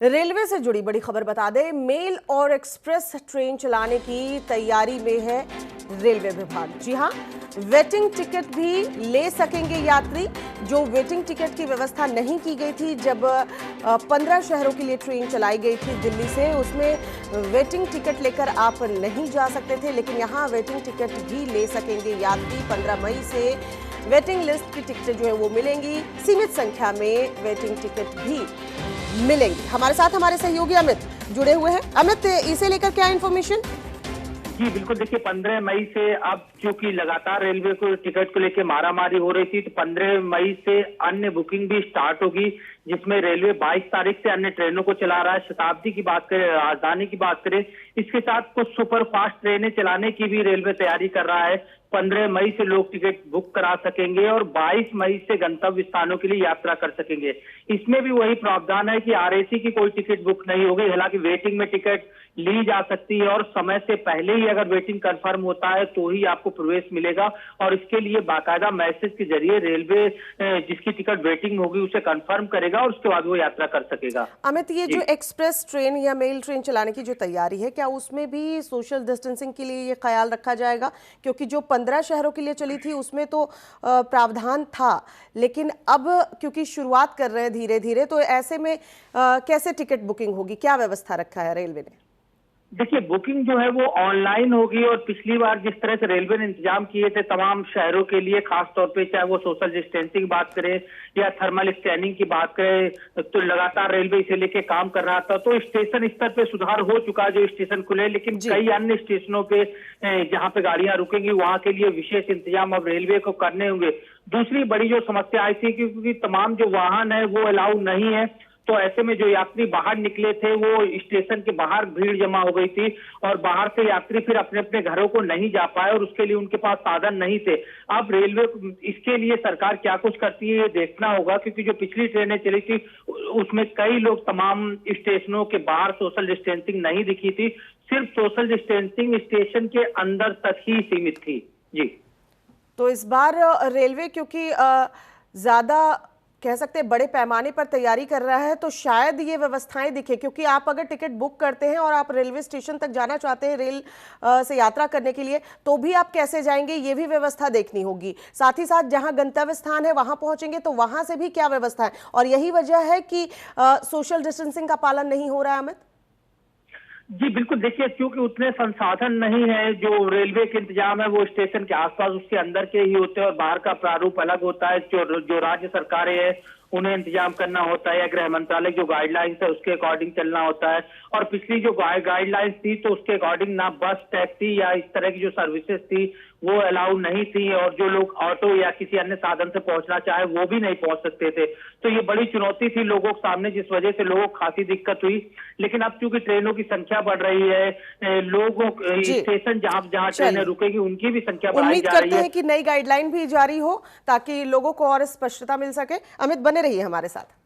Railway से जुड़ी बड़ी खबर बता दें, मेल और एक्सप्रेस ट्रेन चलाने की तैयारी में है रेलवे विभाग। जी हां, वेटिंग टिकट भी ले सकेंगे यात्री। जो वेटिंग टिकट की व्यवस्था नहीं की गई थी जब 15 शहरों के लिए ट्रेन चलाई गई थी दिल्ली से, उसमें वेटिंग टिकट लेकर आप नहीं जा सकते थे, लेकिन यहां वेटिंग टिकट भी ले सकेंगे यात्री। 15 मई से वेटिंग लिस्ट की टिकटें जो है वो मिलेंगी, सीमित संख्या में वेटिंग टिकट भी मिलेंगी। हमारे साथ हमारे सहयोगी अमित जुड़े हुए हैं। अमित, इसे लेकर क्या इन्फॉर्मेशन? जी बिल्कुल, देखिए 15 मई से अब क्योंकि लगातार रेलवे को टिकट को लेकर मारामारी हो रही थी, तो 15 मई से अन्य बुकिंग भी स्टार्ट होगी, जिसमें रेलवे 22 तारीख से अन्य ट्रेनों को चला रहा है। शताब्दी की बात करें, राजधानी की बात करें, इसके साथ कुछ सुपर फास्ट ट्रेनें चलाने की भी रेलवे तैयारी कर रहा है। 15 मई से लोग टिकट बुक करा सकेंगे और 22 मई से गंतव्य स्थानों के लिए यात्रा कर सकेंगे। इसमें भी वही प्रावधान है कि आरएसी की कोई टिकट बुक नहीं होगी। हालांकि वेटिंग में टिकट ली जा सकती है और समय से पहले ही अगर वेटिंग कंफर्म होता है तो ही आपको प्रवेश मिलेगा, और इसके लिए बाकायदा मैसेज के जरिए रेलवे जिसकी टिकट वेटिंग होगी उसे कंफर्म करेगा और उसके बाद वो यात्रा कर सकेगा। अमित, ये जो एक्सप्रेस ट्रेन या मेल ट्रेन चलाने की जो तैयारी है, क्या उसमें भी सोशल डिस्टेंसिंग के लिए ये ख्याल रखा जाएगा? क्योंकि जो 15 शहरों के लिए चली थी उसमें तो प्रावधान था, लेकिन अब क्योंकि शुरुआत कर रहे हैं धीरे धीरे, तो ऐसे में कैसे टिकट बुकिंग होगी? क्या व्यवस्था रखा है रेलवे ने? देखिए, बुकिंग जो है वो ऑनलाइन होगी, और पिछली बार जिस तरह से रेलवे ने इंतजाम किए थे तमाम शहरों के लिए, खास तौर पे चाहे वो सोशल डिस्टेंसिंग की बात करें या थर्मल स्कैनिंग की बात करें, तो लगातार रेलवे इसे लेके काम कर रहा था। तो स्टेशन स्तर पे सुधार हो चुका है, जो स्टेशन खुले, लेकिन कई अन्य स्टेशनों पे जहां पे गाड़ियां रुकेंगी वहां के लिए विशेष इंतजाम अब रेलवे को करने होंगे। दूसरी बड़ी जो समस्या आई थी, क्योंकि तमाम जो वाहन है वो अलाउ नहीं है, तो ऐसे में जो यात्री बाहर निकले थे वो स्टेशन के बाहर भीड़ जमा हो गई थी, और बाहर से यात्री फिर अपने अपने घरों को नहीं जा पाए और उसके लिए उनके पास साधन नहीं थे। अब रेलवे इसके लिए सरकार क्या कुछ करती है ये देखना होगा, क्योंकि जो पिछली ट्रेनें चली थी उसमें कई लोग तमाम स्टेशनों के बाहर सोशल डिस्टेंसिंग नहीं दिखी थी, सिर्फ सोशल डिस्टेंसिंग स्टेशन के अंदर तक ही सीमित थी। जी, तो इस बार रेलवे क्योंकि ज्यादा कह सकते हैं बड़े पैमाने पर तैयारी कर रहा है, तो शायद ये व्यवस्थाएं दिखे। क्योंकि आप अगर टिकट बुक करते हैं और आप रेलवे स्टेशन तक जाना चाहते हैं रेल से यात्रा करने के लिए, तो भी आप कैसे जाएंगे ये भी व्यवस्था देखनी होगी। साथ ही साथ जहां गंतव्य स्थान है वहां पहुंचेंगे तो वहां से भी क्या व्यवस्था है, और यही वजह है कि सोशल डिस्टेंसिंग का पालन नहीं हो रहा है। अमित जी बिल्कुल, देखिए क्योंकि उतने संसाधन नहीं है, जो रेलवे के इंतजाम है वो स्टेशन के आसपास उसके अंदर के ही होते हैं और बाहर का प्रारूप अलग होता है। जो राज्य सरकारें हैं उन्हें इंतजाम करना होता है, या गृह मंत्रालय जो गाइडलाइंस है उसके अकॉर्डिंग चलना होता है। और पिछली जो गाइडलाइंस थी तो उसके अकॉर्डिंग ना बस, टैक्सी या इस तरह की जो सर्विसेज थी वो अलाउ नहीं थी, और जो लोग ऑटो या किसी अन्य साधन से पहुंचना चाहे वो भी नहीं पहुंच सकते थे। तो ये बड़ी चुनौती थी लोगों के सामने, जिस वजह से लोगों को खासी दिक्कत हुई। लेकिन अब चूंकि ट्रेनों की संख्या बढ़ रही है, लोगों स्टेशन जहां जहां ट्रेनें रुकेगी उनकी भी संख्या बढ़ाई जा रही है। उम्मीद करते हैं कि नई गाइडलाइन भी जारी हो ताकि लोगों को और स्पष्टता मिल सके। अमित, बने रहिए हमारे साथ।